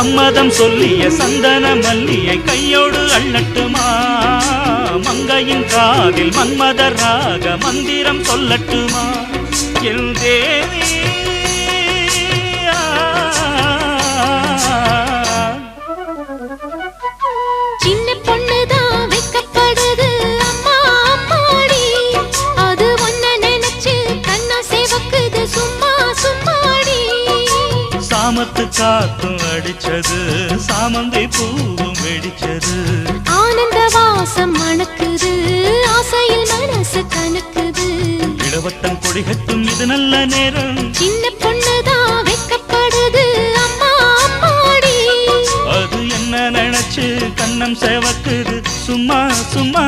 சம்மதம் சொல்லிய சந்தன மல்லியை கையோடு அள்ளட்டுமா? மங்கையின் காதில் மன்மதராக மந்திரம் சொல்லட்டுமா? என் தேவி சின்ன பொண்ணுதான் வெக்கப்படுது அம்மா அம்மாடி, அது ஒன்ன நினைச்சு கண்ணா சேவக்குது சும்மா சும்மாடி. சாமத்து காத்தும் அடிச்சது சாமந்தி பூவும் வெடிச்சது, ஆனந்த வாசம் மணக்குது ஆசையில் மனசு கணக்குது. இடவட்டம் கொடிகட்டும் இது நல்ல நேரம், சின்ன பொண்ணுதான் வெக்கப்படுது அம்மா அம்மாடி, அது என்ன நினைச்சு கண்ணம் சேவக்குது சும்மா சும்மா.